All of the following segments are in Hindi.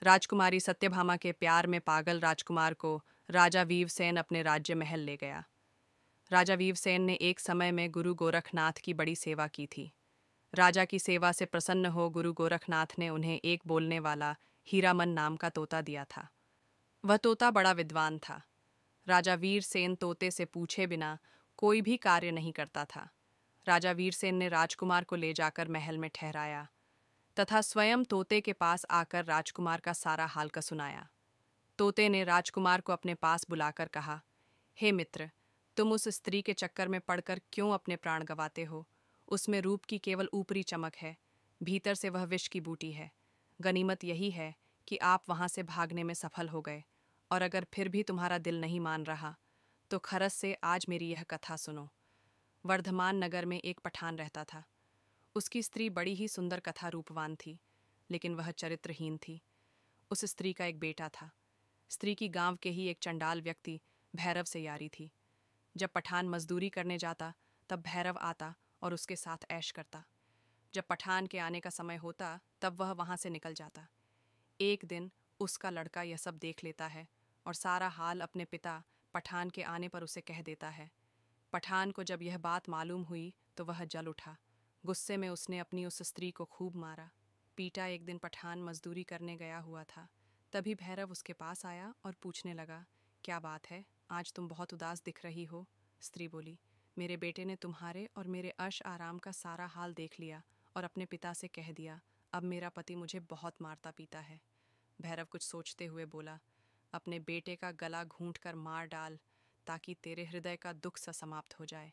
राजकुमारी सत्यभामा के प्यार में पागल राजकुमार को राजा वीरसेन अपने राज्य महल ले गया। राजा वीरसेन ने एक समय में गुरु गोरखनाथ की बड़ी सेवा की थी। राजा की सेवा से प्रसन्न हो गुरु गोरखनाथ ने उन्हें एक बोलने वाला हीरामन नाम का तोता दिया था। वह तोता बड़ा विद्वान था। राजा वीरसेन तोते से पूछे बिना कोई भी कार्य नहीं करता था। राजा वीरसेन ने राजकुमार को ले जाकर महल में ठहराया तथा स्वयं तोते के पास आकर राजकुमार का सारा हाल का सुनाया। तोते ने राजकुमार को अपने पास बुलाकर कहा, हे मित्र, तुम उस स्त्री के चक्कर में पड़कर क्यों अपने प्राण गंवाते हो? उसमें रूप की केवल ऊपरी चमक है, भीतर से वह विष की बूटी है। गनीमत यही है कि आप वहां से भागने में सफल हो गए, और अगर फिर भी तुम्हारा दिल नहीं मान रहा तो खरस से आज मेरी यह कथा सुनो। वर्धमान नगर में एक पठान रहता था। उसकी स्त्री बड़ी ही सुंदर कथा रूपवान थी, लेकिन वह चरित्रहीन थी। उस स्त्री का एक बेटा था। स्त्री की गांव के ही एक चंडाल व्यक्ति भैरव से यारी थी। जब पठान मजदूरी करने जाता तब भैरव आता और उसके साथ ऐश करता। जब पठान के आने का समय होता तब वह वहां से निकल जाता। एक दिन उसका लड़का यह सब देख लेता है और सारा हाल अपने पिता पठान के आने पर उसे कह देता है। पठान को जब यह बात मालूम हुई तो वह जल उठा। गुस्से में उसने अपनी उस स्त्री को खूब मारा पीटा। एक दिन पठान मजदूरी करने गया हुआ था। तभी भैरव उसके पास आया और पूछने लगा, क्या बात है, आज तुम बहुत उदास दिख रही हो? स्त्री बोली, मेरे बेटे ने तुम्हारे और मेरे अश आराम का सारा हाल देख लिया और अपने पिता से कह दिया, अब मेरा पति मुझे बहुत मारता पीता है। भैरव कुछ सोचते हुए बोला, अपने बेटे का गला घूंट कर मार डाल ताकि तेरे हृदय का दुख सा समाप्त हो जाए।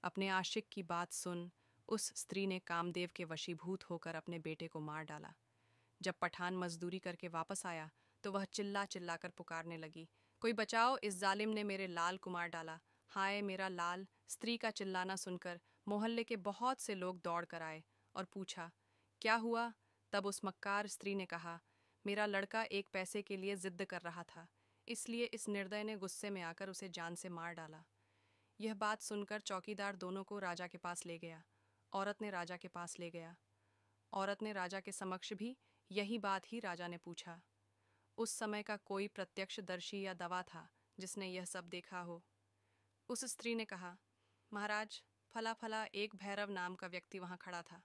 अपने आशिक की बात सुन उस स्त्री ने कामदेव के वशीभूत होकर अपने बेटे को मार डाला। जब पठान मजदूरी करके वापस आया तो वह चिल्ला चिल्ला कर पुकारने लगी, कोई बचाओ, इस जालिम ने मेरे लाल को मार डाला। हाय मेरा लाल! स्त्री का चिल्लाना सुनकर मोहल्ले के बहुत से लोग दौड़ कर आए और पूछा, क्या हुआ? तब उस मक्कार स्त्री ने कहा, मेरा लड़का एक पैसे के लिए जिद्द कर रहा था, इसलिए इस निर्दय ने गुस्से में आकर उसे जान से मार डाला। यह बात सुनकर चौकीदार दोनों को राजा के पास ले गया। औरत ने राजा के पास ले गया। औरत ने राजा के समक्ष भी यही बात ही राजा ने पूछा। उस समय का कोई प्रत्यक्षदर्शी या दवा था जिसने यह सब देखा हो? उस स्त्री ने कहा, महाराज, फला फला एक भैरव नाम का व्यक्ति वहां खड़ा था।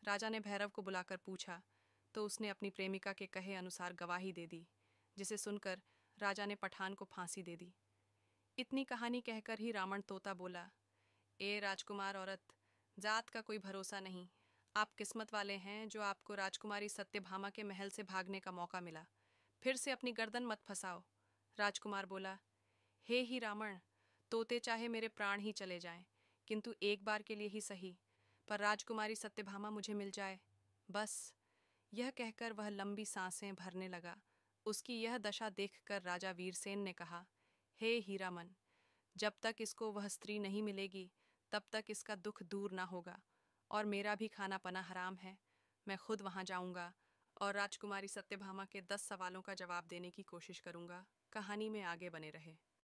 राजा ने भैरव को बुलाकर पूछा तो उसने अपनी प्रेमिका के कहे अनुसार गवाही दे दी, जिसे सुनकर राजा ने पठान को फांसी दे दी। इतनी कहानी कहकर ही रावण तोता बोला, ए राजकुमार औरत, जात का कोई भरोसा नहीं। आप किस्मत वाले हैं जो आपको राजकुमारी सत्यभामा के महल से भागने का मौका मिला। फिर से अपनी गर्दन मत फंसाओ। राजकुमार बोला, हे ही रावण, तोते चाहे मेरे प्राण ही चले जाएं, किंतु एक बार के लिए ही सही, पर राजकुमारी सत्यभामा मुझे मिल जाए बस। यह कहकर वह लंबी सांसें भरने लगा। उसकी यह दशा देखकर राजा वीरसेन ने कहा, हे हीरामन, जब तक इसको वह स्त्री नहीं मिलेगी तब तक इसका दुख दूर ना होगा, और मेरा भी खाना पना हराम है। मैं खुद वहां जाऊंगा और राजकुमारी सत्यभामा के 10 सवालों का जवाब देने की कोशिश करूंगा। कहानी में आगे बने रहे।